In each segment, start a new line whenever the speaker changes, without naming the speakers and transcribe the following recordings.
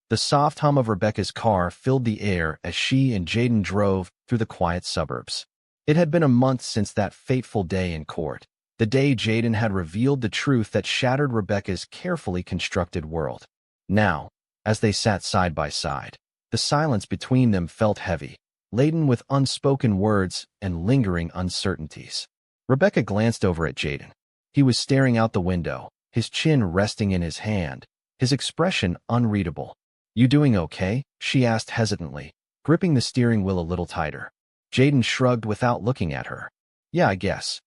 The soft hum of Rebecca's car filled the air as she and Jaden drove through the quiet suburbs. It had been a month since that fateful day in court, the day Jaden had revealed the truth that shattered Rebecca's carefully constructed world. Now, as they sat side by side, the silence between them felt heavy, laden with unspoken words and lingering uncertainties. Rebecca glanced over at Jaden. He was staring out the window, his chin resting in his hand, his expression unreadable. "You doing okay?" she asked hesitantly, gripping the steering wheel a little tighter. Jaden shrugged without looking at her. "Yeah, I guess."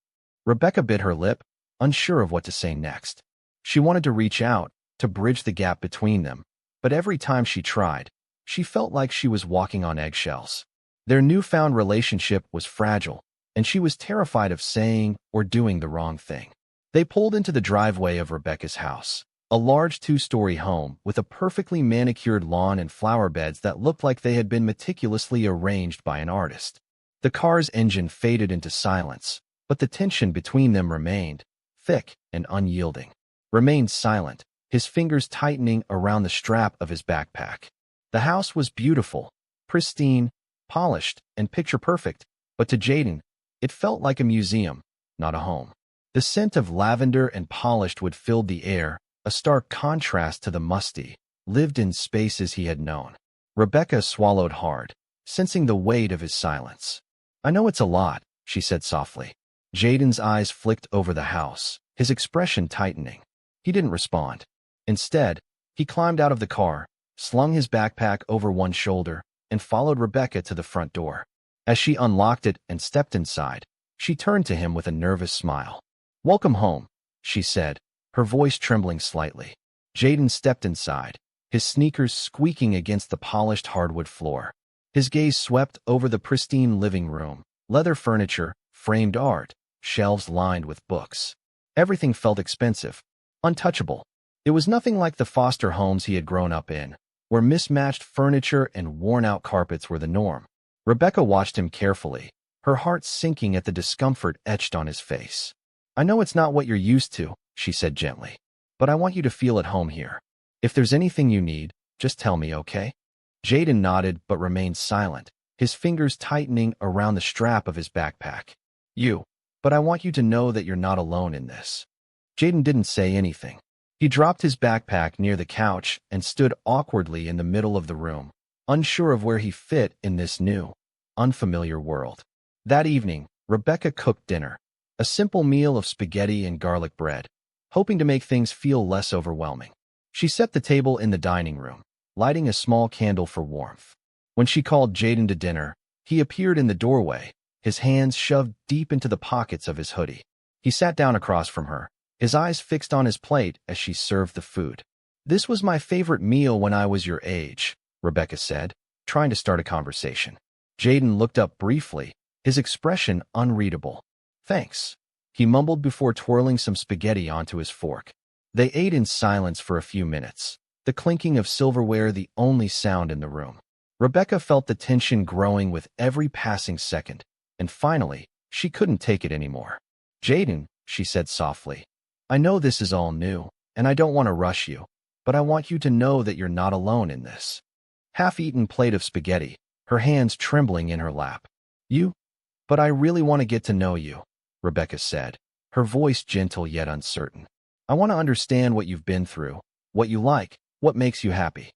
Rebecca bit her lip, unsure of what to say next. She wanted to reach out, to bridge the gap between them, but every time she tried, she felt like she was walking on eggshells. Their newfound relationship was fragile, and she was terrified of saying or doing the wrong thing. They pulled into the driveway of Rebecca's house, a large two-story home with a perfectly manicured lawn and flower beds that looked like they had been meticulously arranged by an artist. The car's engine faded into silence, but the tension between them remained, thick and unyielding. Remained silent, his fingers tightening around the strap of his backpack. The house was beautiful, pristine, polished, and picture-perfect, but to Jaden, it felt like a museum, not a home. The scent of lavender and polished wood filled the air, a stark contrast to the musty, lived-in spaces he had known. Rebecca swallowed hard, sensing the weight of his silence. "I know it's a lot," she said softly. Jaden's eyes flicked over the house, his expression tightening. He didn't respond. Instead, he climbed out of the car, slung his backpack over one shoulder, and followed Rebecca to the front door. As she unlocked it and stepped inside, she turned to him with a nervous smile. "Welcome home," she said, her voice trembling slightly. Jaden stepped inside, his sneakers squeaking against the polished hardwood floor. His gaze swept over the pristine living room, leather furniture, framed art, shelves lined with books. Everything felt expensive, untouchable. It was nothing like the foster homes he had grown up in, where mismatched furniture and worn-out carpets were the norm. Rebecca watched him carefully, her heart sinking at the discomfort etched on his face. "I know it's not what you're used to," she said gently, "but I want you to feel at home here. If there's anything you need, just tell me, okay?" Jaden nodded but remained silent, his fingers tightening around the strap of his backpack. But I want you to know that you're not alone in this." Jaden didn't say anything. He dropped his backpack near the couch and stood awkwardly in the middle of the room, unsure of where he fit in this new, unfamiliar world. That evening, Rebecca cooked dinner, a simple meal of spaghetti and garlic bread, hoping to make things feel less overwhelming. She set the table in the dining room, lighting a small candle for warmth. When she called Jaden to dinner, he appeared in the doorway, his hands shoved deep into the pockets of his hoodie. He sat down across from her, his eyes fixed on his plate as she served the food. "This was my favorite meal when I was your age," Rebecca said, trying to start a conversation. Jaden looked up briefly, his expression unreadable. "Thanks," he mumbled before twirling some spaghetti onto his fork. They ate in silence for a few minutes, the clinking of silverware the only sound in the room. Rebecca felt the tension growing with every passing second, and finally, she couldn't take it anymore. "Jaden," she said softly, "I know this is all new, and I don't want to rush you, but I want you to know that you're not alone in this." Half-eaten plate of spaghetti, her hands trembling in her lap. But I really want to get to know you," Rebecca said, her voice gentle yet uncertain. "I want to understand what you've been through, what you like, what makes you happy."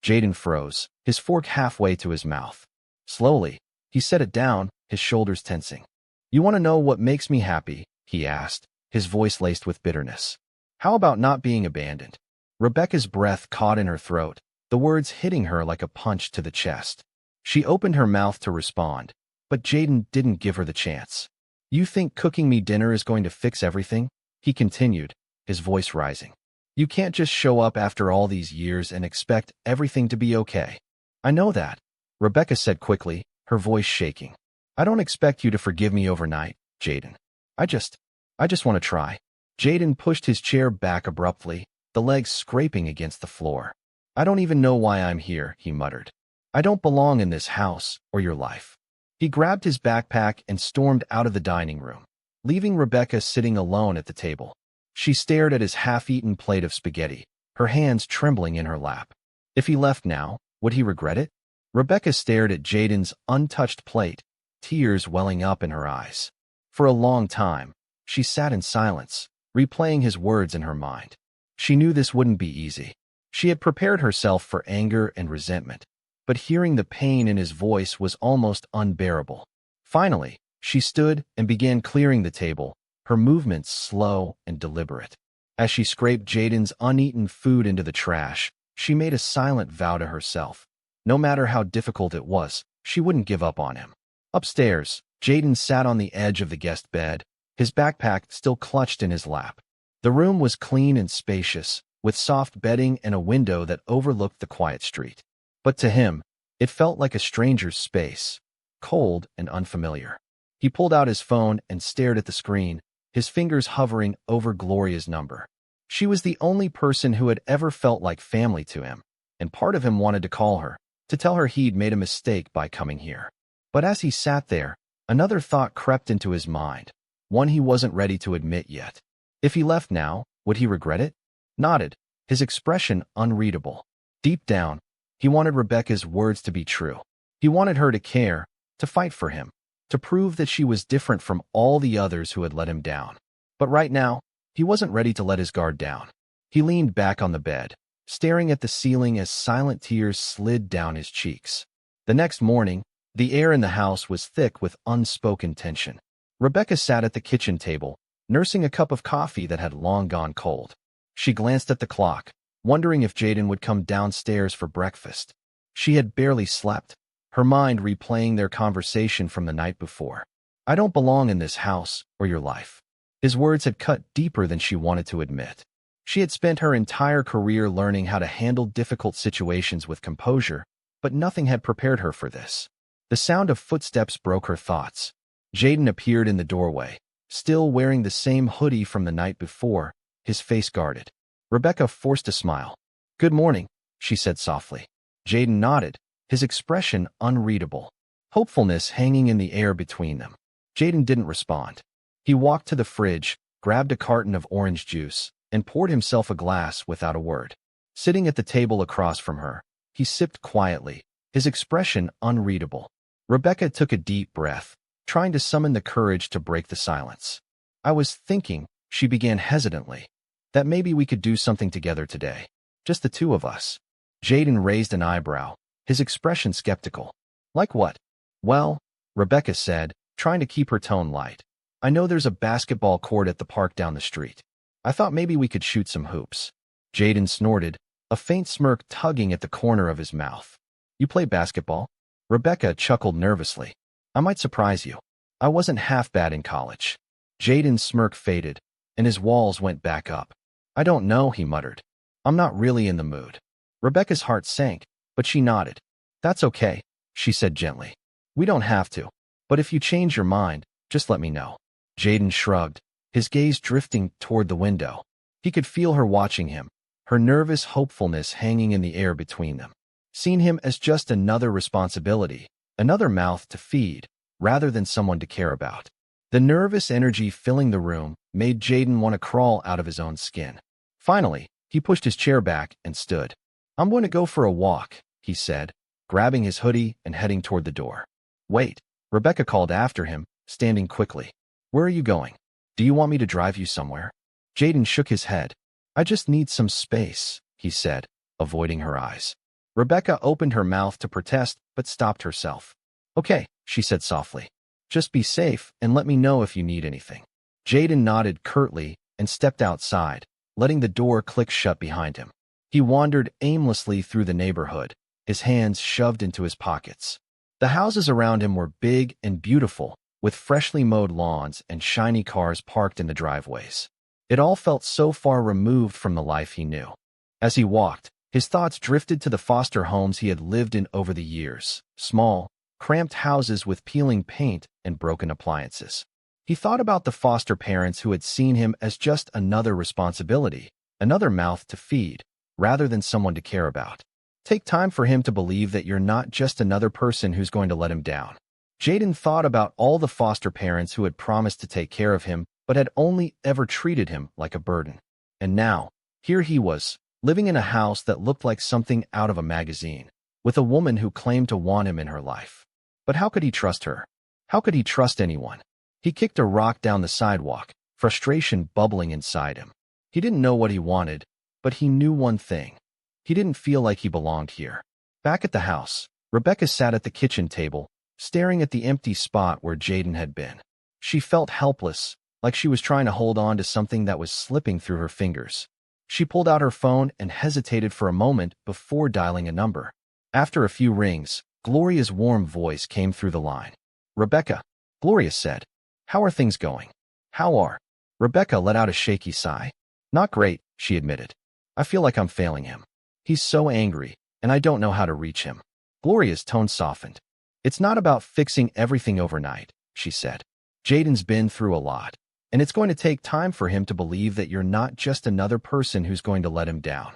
Jaden froze, his fork halfway to his mouth. Slowly, he set it down, his shoulders tensing. "You want to know what makes me happy?" he asked, his voice laced with bitterness. "How about not being abandoned?" Rebecca's breath caught in her throat, the words hitting her like a punch to the chest. She opened her mouth to respond, but Jaden didn't give her the chance. "You think cooking me dinner is going to fix everything?" he continued, his voice rising. "You can't just show up after all these years and expect everything to be okay." "I know that," Rebecca said quickly, her voice shaking. "I don't expect you to forgive me overnight, Jaden. I just want to try." Jaden pushed his chair back abruptly, the legs scraping against the floor. "I don't even know why I'm here," he muttered. "I don't belong in this house or your life." He grabbed his backpack and stormed out of the dining room, leaving Rebecca sitting alone at the table. She stared at his half-eaten plate of spaghetti, her hands trembling in her lap. If he left now, would he regret it? Rebecca stared at Jaden's untouched plate, tears welling up in her eyes. For a long time, she sat in silence, replaying his words in her mind. She knew this wouldn't be easy. She had prepared herself for anger and resentment, but hearing the pain in his voice was almost unbearable. Finally, she stood and began clearing the table, her movements slow and deliberate. As she scraped Jaden's uneaten food into the trash, she made a silent vow to herself. No matter how difficult it was, she wouldn't give up on him. Upstairs, Jaden sat on the edge of the guest bed, his backpack still clutched in his lap. The room was clean and spacious, with soft bedding and a window that overlooked the quiet street. But to him, it felt like a stranger's space, cold and unfamiliar. He pulled out his phone and stared at the screen, his fingers hovering over Gloria's number. She was the only person who had ever felt like family to him, and part of him wanted to call her, to tell her he'd made a mistake by coming here. But as he sat there, another thought crept into his mind, one he wasn't ready to admit yet. If he left now, would he regret it? Nodded, his expression unreadable. Deep down, he wanted Rebecca's words to be true. He wanted her to care, to fight for him, to prove that she was different from all the others who had let him down. But right now, he wasn't ready to let his guard down. He leaned back on the bed, staring at the ceiling as silent tears slid down his cheeks. The next morning, the air in the house was thick with unspoken tension. Rebecca sat at the kitchen table, nursing a cup of coffee that had long gone cold. She glanced at the clock, wondering if Jaden would come downstairs for breakfast. She had barely slept, her mind replaying their conversation from the night before. "I don't belong in this house or your life." His words had cut deeper than she wanted to admit. She had spent her entire career learning how to handle difficult situations with composure, but nothing had prepared her for this. The sound of footsteps broke her thoughts. Jaden appeared in the doorway, still wearing the same hoodie from the night before, his face guarded. Rebecca forced a smile. "Good morning," she said softly. Jaden nodded, his expression unreadable, hopefulness hanging in the air between them. Jaden didn't respond. He walked to the fridge, grabbed a carton of orange juice, and poured himself a glass without a word. Sitting at the table across from her, he sipped quietly, his expression unreadable. Rebecca took a deep breath, trying to summon the courage to break the silence. "I was thinking," she began hesitantly, "that maybe we could do something together today. Just the two of us." Jaden raised an eyebrow, his expression skeptical. "Like what?" "Well," Rebecca said, trying to keep her tone light, "I know there's a basketball court at the park down the street. I thought maybe we could shoot some hoops." Jaden snorted, a faint smirk tugging at the corner of his mouth. "You play basketball?" Rebecca chuckled nervously. "I might surprise you. I wasn't half bad in college." Jaden's smirk faded, and his walls went back up. "I don't know," he muttered. "I'm not really in the mood." Rebecca's heart sank, but she nodded. "That's okay," she said gently. "We don't have to. But if you change your mind, just let me know." Jaden shrugged, his gaze drifting toward the window. He could feel her watching him, her nervous hopefulness hanging in the air between them. Seeing him as just another responsibility, another mouth to feed, rather than someone to care about. The nervous energy filling the room made Jaden want to crawl out of his own skin. Finally, he pushed his chair back and stood. "I'm going to go for a walk," he said, grabbing his hoodie and heading toward the door. "Wait," Rebecca called after him, standing quickly. "Where are you going? Do you want me to drive you somewhere?" Jaden shook his head. "I just need some space," he said, avoiding her eyes. Rebecca opened her mouth to protest, but stopped herself. "Okay," she said softly. "Just be safe and let me know if you need anything." Jaden nodded curtly and stepped outside, letting the door click shut behind him. He wandered aimlessly through the neighborhood, his hands shoved into his pockets. The houses around him were big and beautiful, with freshly mowed lawns and shiny cars parked in the driveways. It all felt so far removed from the life he knew. As he walked, his thoughts drifted to the foster homes he had lived in over the years, small, cramped houses with peeling paint and broken appliances. He thought about the foster parents who had seen him as just another responsibility, another mouth to feed, rather than someone to care about. Take time for him to believe that you're not just another person who's going to let him down. Jaden thought about all the foster parents who had promised to take care of him, but had only ever treated him like a burden. And now, here he was, living in a house that looked like something out of a magazine, with a woman who claimed to want him in her life. But how could he trust her? How could he trust anyone? He kicked a rock down the sidewalk, frustration bubbling inside him. He didn't know what he wanted, but he knew one thing. He didn't feel like he belonged here. Back at the house, Rebecca sat at the kitchen table, staring at the empty spot where Jaden had been. She felt helpless, like she was trying to hold on to something that was slipping through her fingers. She pulled out her phone and hesitated for a moment before dialing a number. After a few rings, Gloria's warm voice came through the line. "Rebecca," Gloria said. "How are things going?" "How are?" Rebecca let out a shaky sigh. "Not great," she admitted. "I feel like I'm failing him. He's so angry, and I don't know how to reach him." Gloria's tone softened. "It's not about fixing everything overnight," she said. "Jaden's been through a lot, and it's going to take time for him to believe that you're not just another person who's going to let him down."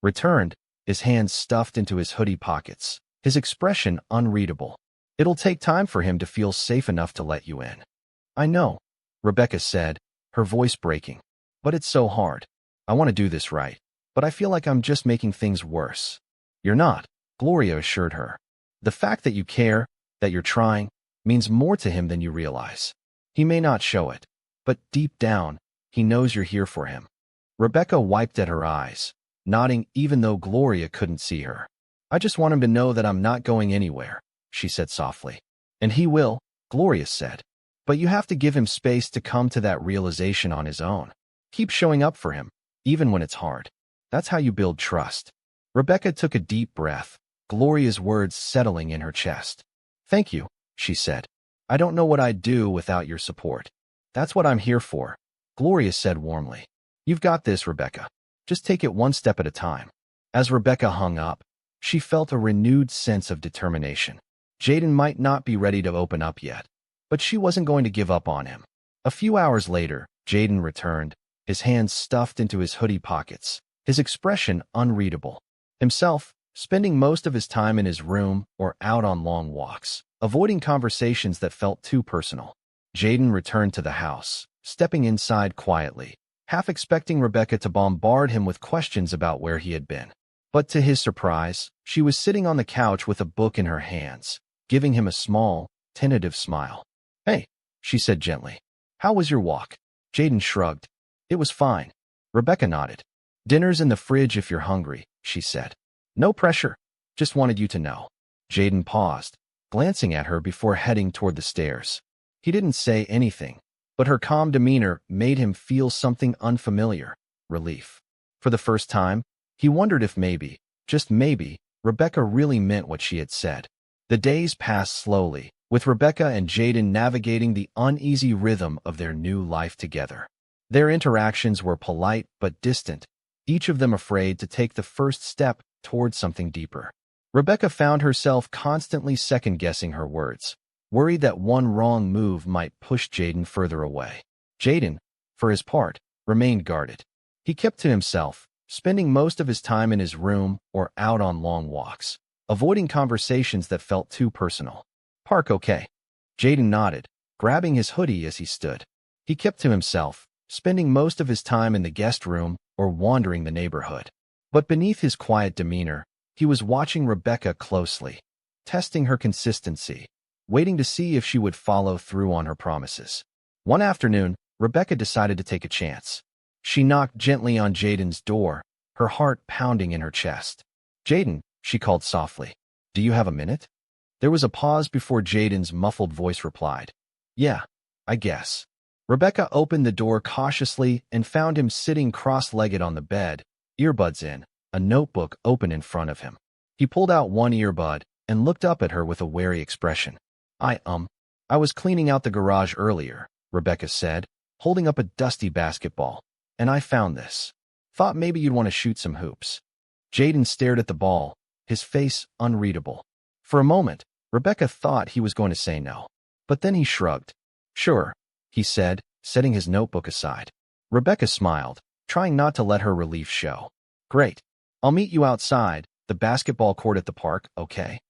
Returned, his hands stuffed into his hoodie pockets, his expression unreadable. "It'll take time for him to feel safe enough to let you in." "I know," Rebecca said, her voice breaking. "But it's so hard. I want to do this right, but I feel like I'm just making things worse." "You're not," Gloria assured her. "The fact that you care, that you're trying, means more to him than you realize. He may not show it, but deep down, he knows you're here for him." Rebecca wiped at her eyes, nodding even though Gloria couldn't see her. "I just want him to know that I'm not going anywhere," she said softly. "And he will," Gloria said. "But you have to give him space to come to that realization on his own. Keep showing up for him, even when it's hard. That's how you build trust." Rebecca took a deep breath, Gloria's words settling in her chest. "Thank you," she said. "I don't know what I'd do without your support." "That's what I'm here for," Gloria said warmly. "You've got this, Rebecca. Just take it one step at a time." As Rebecca hung up, she felt a renewed sense of determination. Jaden might not be ready to open up yet, but she wasn't going to give up on him. A few hours later, Jaden returned, his hands stuffed into his hoodie pockets, his expression unreadable. Himself, spending most of his time in his room or out on long walks, avoiding conversations that felt too personal. Jaden returned to the house, stepping inside quietly, half expecting Rebecca to bombard him with questions about where he had been. But to his surprise, she was sitting on the couch with a book in her hands, giving him a small, tentative smile. "Hey," she said gently. "How was your walk?" Jaden shrugged. "It was fine." Rebecca nodded. "Dinner's in the fridge if you're hungry," she said. "No pressure. Just wanted you to know." Jaden paused, glancing at her before heading toward the stairs. He didn't say anything, but her calm demeanor made him feel something unfamiliar, relief. For the first time, he wondered if maybe, just maybe, Rebecca really meant what she had said. The days passed slowly, with Rebecca and Jaden navigating the uneasy rhythm of their new life together. Their interactions were polite but distant, each of them afraid to take the first step towards something deeper. Rebecca found herself constantly second-guessing her words, worried that one wrong move might push Jaden further away. Jaden, for his part, remained guarded. He kept to himself, spending most of his time in his room or out on long walks, avoiding conversations that felt too personal. "Park okay?" Jaden nodded, grabbing his hoodie as he stood. He kept to himself, spending most of his time in the guest room or wandering the neighborhood. But beneath his quiet demeanor, he was watching Rebecca closely, testing her consistency, waiting to see if she would follow through on her promises. One afternoon, Rebecca decided to take a chance. She knocked gently on Jaden's door, her heart pounding in her chest. "Jaden," she called softly, "do you have a minute?" There was a pause before Jaden's muffled voice replied, "Yeah, I guess." Rebecca opened the door cautiously and found him sitting cross-legged on the bed, earbuds in, a notebook open in front of him. He pulled out one earbud and looked up at her with a wary expression. I was cleaning out the garage earlier," Rebecca said, holding up a dusty basketball, "and I found this. Thought maybe you'd want to shoot some hoops." Jaden stared at the ball, his face unreadable. For a moment, Rebecca thought he was going to say no, but then he shrugged. "Sure," he said, setting his notebook aside. Rebecca smiled, trying not to let her relief show. "Great. I'll meet you outside, the basketball court at the park, okay?"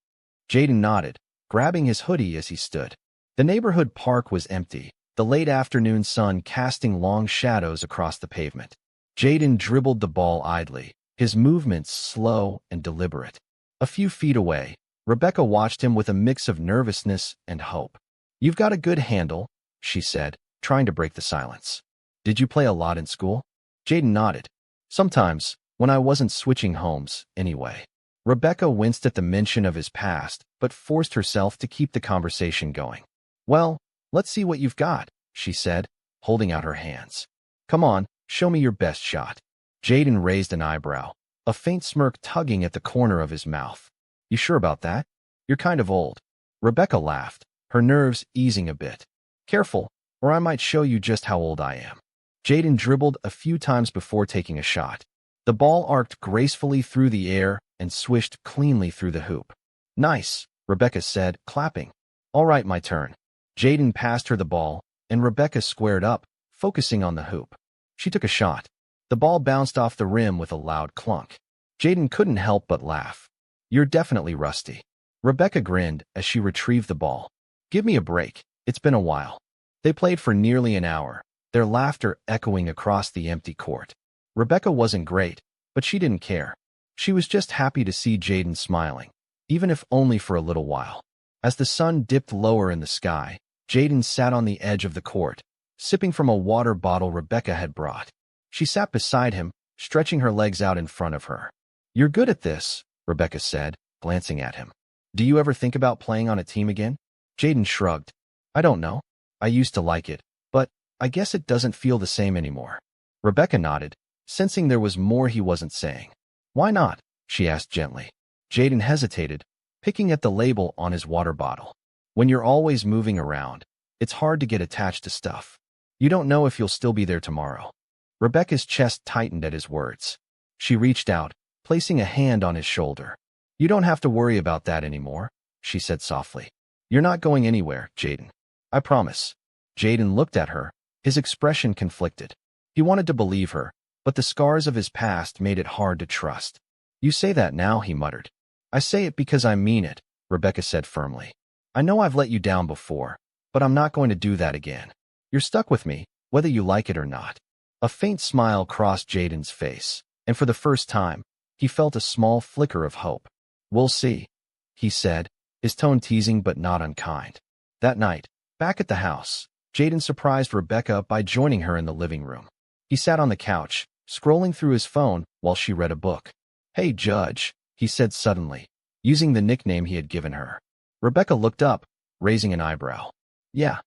Jaden nodded, grabbing his hoodie as he stood. The neighborhood park was empty, the late afternoon sun casting long shadows across the pavement. Jaden dribbled the ball idly, his movements slow and deliberate. A few feet away, Rebecca watched him with a mix of nervousness and hope. "You've got a good handle," she said, trying to break the silence. "Did you play a lot in school?" Jaden nodded. "Sometimes, when I wasn't switching homes, anyway." Rebecca winced at the mention of his past, but forced herself to keep the conversation going. "Well, let's see what you've got," she said, holding out her hands. "Come on, show me your best shot." Jaden raised an eyebrow, a faint smirk tugging at the corner of his mouth. "You sure about that? You're kind of old." Rebecca laughed, her nerves easing a bit. "Careful, or I might show you just how old I am." Jaden dribbled a few times before taking a shot. The ball arced gracefully through the air and swished cleanly through the hoop. "Nice," Rebecca said, clapping. "All right, my turn." Jaden passed her the ball, and Rebecca squared up, focusing on the hoop. She took a shot. The ball bounced off the rim with a loud clunk. Jaden couldn't help but laugh. "You're definitely rusty." Rebecca grinned as she retrieved the ball. "Give me a break. It's been a while." They played for nearly an hour, their laughter echoing across the empty court. Rebecca wasn't great, but she didn't care. She was just happy to see Jaden smiling, even if only for a little while. As the sun dipped lower in the sky, Jaden sat on the edge of the court, sipping from a water bottle Rebecca had brought. She sat beside him, stretching her legs out in front of her. "You're good at this," Rebecca said, glancing at him. "Do you ever think about playing on a team again?" Jaden shrugged. "I don't know. I used to like it, but I guess it doesn't feel the same anymore." Rebecca nodded, sensing there was more he wasn't saying. "Why not?" she asked gently. Jaden hesitated, picking at the label on his water bottle. "When you're always moving around, it's hard to get attached to stuff. You don't know if you'll still be there tomorrow." Rebecca's chest tightened at his words. She reached out, placing a hand on his shoulder. "You don't have to worry about that anymore," she said softly. "You're not going anywhere, Jaden. I promise." Jaden looked at her, his expression conflicted. He wanted to believe her, but the scars of his past made it hard to trust. "You say that now," he muttered. "I say it because I mean it," Rebecca said firmly. "I know I've let you down before, but I'm not going to do that again. You're stuck with me, whether you like it or not." A faint smile crossed Jaden's face, and for the first time, he felt a small flicker of hope. "We'll see," he said, his tone teasing but not unkind. That night, back at the house, Jaden surprised Rebecca by joining her in the living room. He sat on the couch, scrolling through his phone while she read a book. "Hey, Judge," he said suddenly, using the nickname he had given her. Rebecca looked up, raising an eyebrow. "Yeah.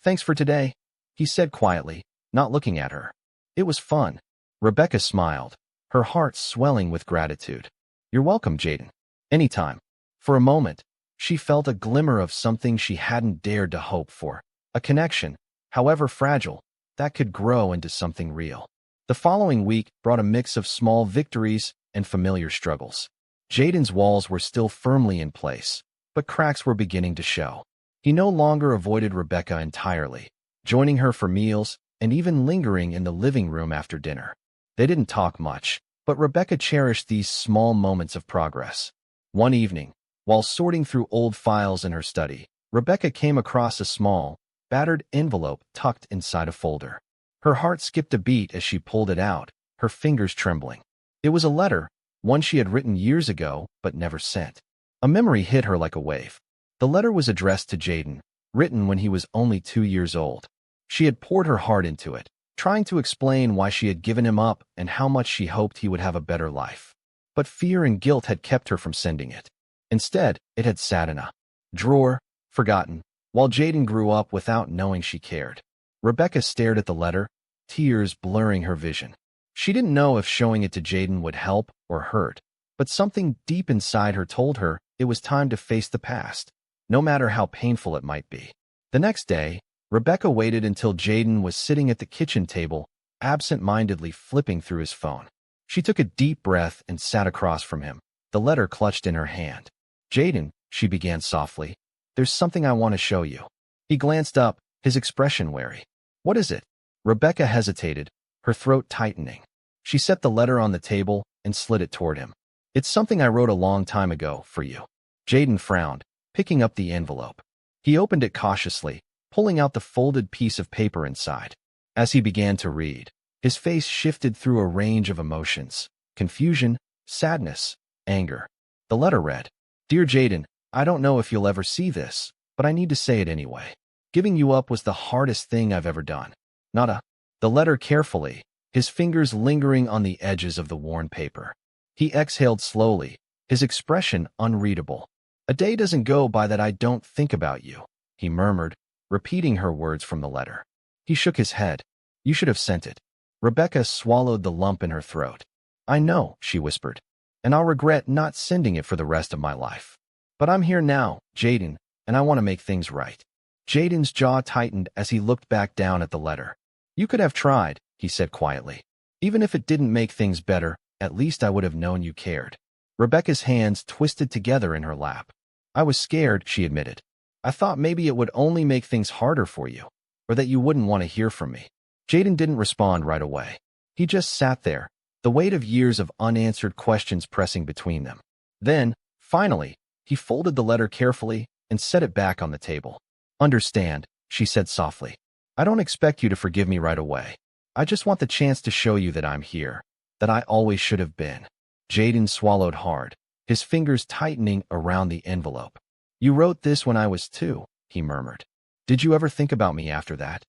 Thanks for today," he said quietly, not looking at her. "It was fun." Rebecca smiled, her heart swelling with gratitude. "You're welcome, Jaden. Anytime." For a moment, she felt a glimmer of something she hadn't dared to hope for, a connection, however fragile, that could grow into something real. The following week brought a mix of small victories and familiar struggles. Jaden's walls were still firmly in place, but cracks were beginning to show. He no longer avoided Rebecca entirely, joining her for meals and even lingering in the living room after dinner. They didn't talk much, but Rebecca cherished these small moments of progress. One evening, while sorting through old files in her study, Rebecca came across a small, battered envelope tucked inside a folder. Her heart skipped a beat as she pulled it out, her fingers trembling. It was a letter, one she had written years ago but never sent. A memory hit her like a wave. The letter was addressed to Jaden, written when he was only 2 years old. She had poured her heart into it, trying to explain why she had given him up and how much she hoped he would have a better life. But fear and guilt had kept her from sending it. Instead, it had sat in a drawer, forgotten, while Jaden grew up without knowing she cared. Rebecca stared at the letter, tears blurring her vision. She didn't know if showing it to Jaden would help or hurt, but something deep inside her told her it was time to face the past, no matter how painful it might be. The next day, Rebecca waited until Jaden was sitting at the kitchen table, absent-mindedly flipping through his phone. She took a deep breath and sat across from him, the letter clutched in her hand. "Jaden," she began softly, "there's something I want to show you." He glanced up, his expression wary. "What is it?" Rebecca hesitated, her throat tightening. She set the letter on the table and slid it toward him. "It's something I wrote a long time ago for you." Jaden frowned, picking up the envelope. He opened it cautiously, pulling out the folded piece of paper inside. As he began to read, his face shifted through a range of emotions. confusion, sadness, anger. The letter read, "Dear Jaden, I don't know if you'll ever see this, but I need to say it anyway. Giving you up was the hardest thing I've ever done. Not a..." The letter carefully, his fingers lingering on the edges of the worn paper. He exhaled slowly, his expression unreadable. "A day doesn't go by that I don't think about you," he murmured, repeating her words from the letter. He shook his head. "You should have sent it." Rebecca swallowed the lump in her throat. "I know," she whispered, "and I'll regret not sending it for the rest of my life. But I'm here now, Jaden, and I want to make things right." Jaden's jaw tightened as he looked back down at the letter. "You could have tried," he said quietly. "Even if it didn't make things better, at least I would have known you cared." Rebecca's hands twisted together in her lap. "I was scared," she admitted. "I thought maybe it would only make things harder for you, or that you wouldn't want to hear from me." Jaden didn't respond right away. He just sat there, the weight of years of unanswered questions pressing between them. Then, finally, he folded the letter carefully and set it back on the table. "Understand," she said softly. "I don't expect you to forgive me right away. I just want the chance to show you that I'm here, that I always should have been." Jaden swallowed hard, his fingers tightening around the envelope. "You wrote this when I was 2, he murmured. "Did you ever think about me after that?"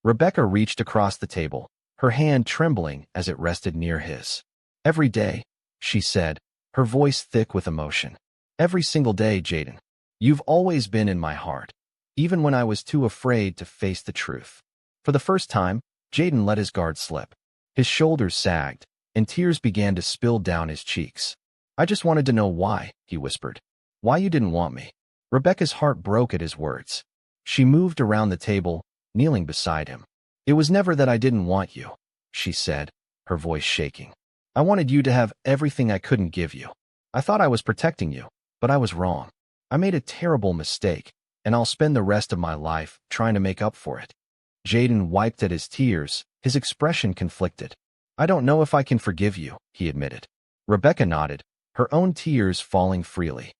Rebecca reached across the table, her hand trembling as it rested near his. "Every day," she said, her voice thick with emotion. "Every single day, Jaden. You've always been in my heart, even when I was too afraid to face the truth." For the first time, Jaden let his guard slip. His shoulders sagged, and tears began to spill down his cheeks. "I just wanted to know why," he whispered. "Why you didn't want me." Rebecca's heart broke at his words. She moved around the table, kneeling beside him. "It was never that I didn't want you," she said, her voice shaking. "I wanted you to have everything I couldn't give you. I thought I was protecting you, but I was wrong. I made a terrible mistake, and I'll spend the rest of my life trying to make up for it." Jaden wiped at his tears, his expression conflicted. "I don't know if I can forgive you," he admitted. Rebecca nodded, her own tears falling freely.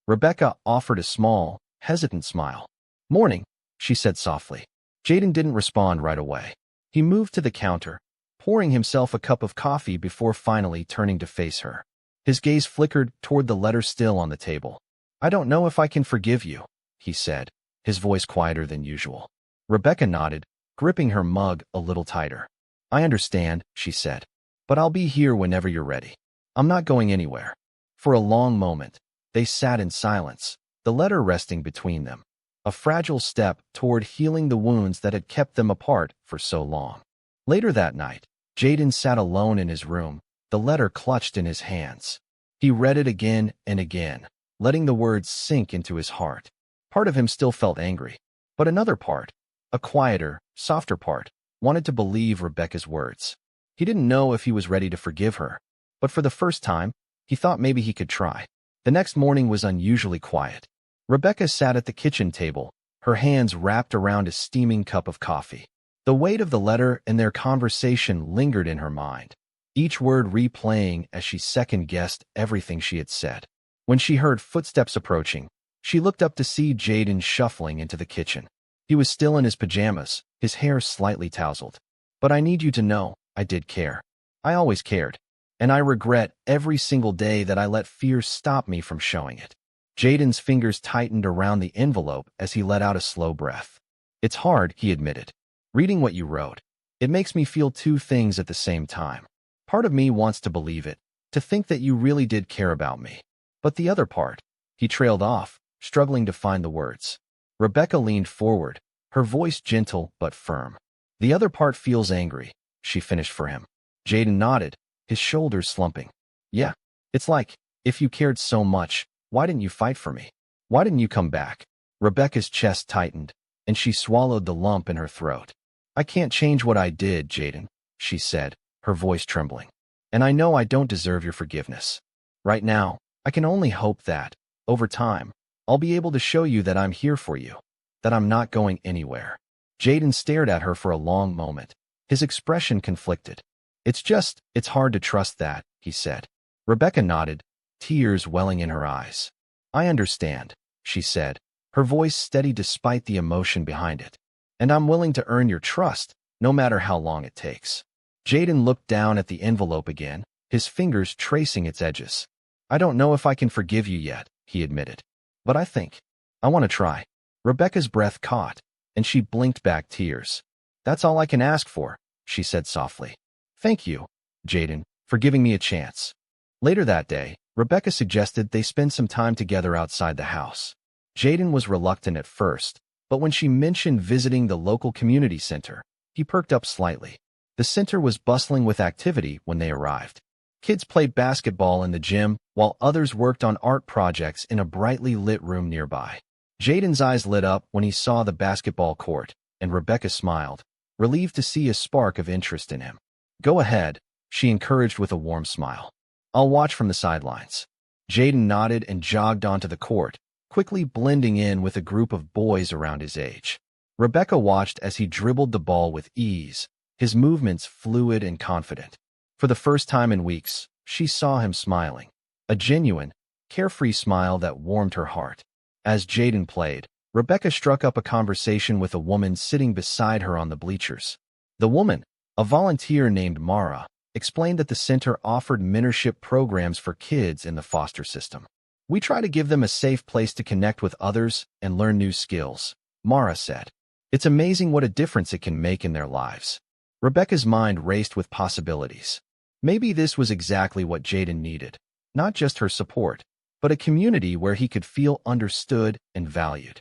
Rebecca offered a small, hesitant smile. "Morning," she said softly. Jaden didn't respond right away. He moved to the counter, pouring himself a cup of coffee before finally turning to face her. His gaze flickered toward the letter still on the table. "I don't know if I can forgive you," he said, his voice quieter than usual. Rebecca nodded, gripping her mug a little tighter. "I understand," she said, "but I'll be here whenever you're ready. I'm not going anywhere." For a long moment, they sat in silence, the letter resting between them, a fragile step toward healing the wounds that had kept them apart for so long. Later that night, Jaden sat alone in his room, the letter clutched in his hands. He read it again and again, letting the words sink into his heart. Part of him still felt angry, but another part, a quieter, softer part, wanted to believe Rebecca's words. He didn't know if he was ready to forgive her, but for the first time, he thought maybe he could try. The next morning was unusually quiet. Rebecca sat at the kitchen table, her hands wrapped around a steaming cup of coffee. The weight of the letter and their conversation lingered in her mind, each word replaying as she second-guessed everything she had said. When she heard footsteps approaching, she looked up to see Jaden shuffling into the kitchen. He was still in his pajamas, his hair slightly tousled. "But I need you to know, I did care. I always cared. And I regret every single day that I let fear stop me from showing it." Jaden's fingers tightened around the envelope as he let out a slow breath. "It's hard," he admitted, "reading what you wrote. It makes me feel two things at the same time. Part of me wants to believe it, to think that you really did care about me. But the other part," he trailed off, struggling to find the words. Rebecca leaned forward, her voice gentle but firm. "The other part feels angry," she finished for him. Jaden nodded, his shoulders slumping. "Yeah, it's like, if you cared so much, why didn't you fight for me? Why didn't you come back?" Rebecca's chest tightened, and she swallowed the lump in her throat. "I can't change what I did, Jaden," she said, her voice trembling. "And I know I don't deserve your forgiveness. Right now, I can only hope that, over time, I'll be able to show you that I'm here for you, that I'm not going anywhere." Jaden stared at her for a long moment, his expression conflicted. It's hard to trust that," he said. Rebecca nodded, tears welling in her eyes. "I understand," she said, her voice steady despite the emotion behind it. "And I'm willing to earn your trust, no matter how long it takes." Jaden looked down at the envelope again, his fingers tracing its edges. "I don't know if I can forgive you yet," he admitted. "But I think I want to try." Rebecca's breath caught, and she blinked back tears. "That's all I can ask for," she said softly. "Thank you, Jaden, for giving me a chance." Later that day, Rebecca suggested they spend some time together outside the house. Jaden was reluctant at first, but when she mentioned visiting the local community center, he perked up slightly. The center was bustling with activity when they arrived. Kids played basketball in the gym, while others worked on art projects in a brightly lit room nearby. Jaden's eyes lit up when he saw the basketball court, and Rebecca smiled, relieved to see a spark of interest in him. "Go ahead," she encouraged with a warm smile. "I'll watch from the sidelines." Jaden nodded and jogged onto the court, quickly blending in with a group of boys around his age. Rebecca watched as he dribbled the ball with ease, his movements fluid and confident. For the first time in weeks, she saw him smiling, a genuine, carefree smile that warmed her heart. As Jaden played, Rebecca struck up a conversation with a woman sitting beside her on the bleachers. The woman, a volunteer named Mara, explained that the center offered mentorship programs for kids in the foster system. "We try to give them a safe place to connect with others and learn new skills," Mara said. "It's amazing what a difference it can make in their lives." Rebecca's mind raced with possibilities. Maybe this was exactly what Jaden needed, not just her support, but a community where he could feel understood and valued.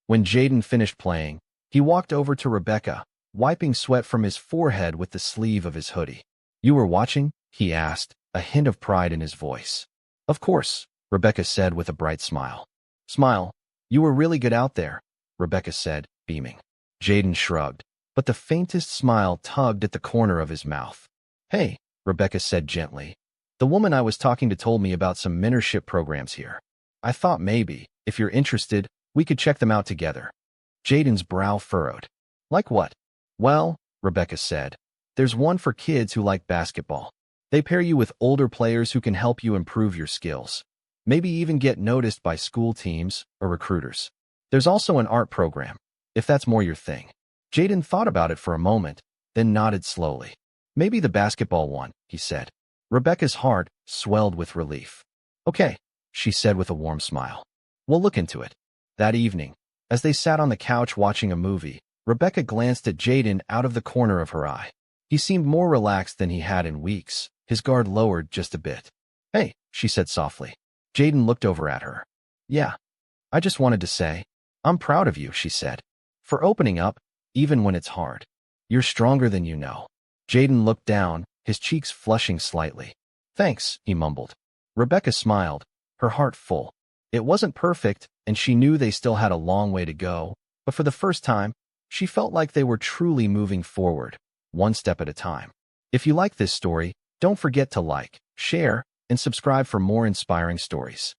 When Jaden finished playing, he walked over to Rebecca, wiping sweat from his forehead with the sleeve of his hoodie. "You were watching?" he asked, a hint of pride in his voice. "Of course," Rebecca said with a bright smile. "Smile. You were really good out there," Rebecca said, beaming. Jaden shrugged, but the faintest smile tugged at the corner of his mouth. "Hey," Rebecca said gently. "The woman I was talking to told me about some mentorship programs here. I thought maybe, if you're interested, we could check them out together." Jaden's brow furrowed. "Like what?" "Well," Rebecca said, "there's one for kids who like basketball. They pair you with older players who can help you improve your skills. Maybe even get noticed by school teams or recruiters. There's also an art program, if that's more your thing." Jaden thought about it for a moment, then nodded slowly. "Maybe the basketball one," he said. Rebecca's heart swelled with relief. "Okay," she said with a warm smile. "We'll look into it." That evening, as they sat on the couch watching a movie, Rebecca glanced at Jaden out of the corner of her eye. He seemed more relaxed than he had in weeks, his guard lowered just a bit. "Hey," she said softly. Jaden looked over at her. "Yeah, I just wanted to say, I'm proud of you," she said, "for opening up, even when it's hard. You're stronger than you know." Jaden looked down, his cheeks flushing slightly. "Thanks," he mumbled. Rebecca smiled, her heart full. It wasn't perfect, and she knew they still had a long way to go, but for the first time, she felt like they were truly moving forward, one step at a time. If you like this story, don't forget to like, share, and subscribe for more inspiring stories.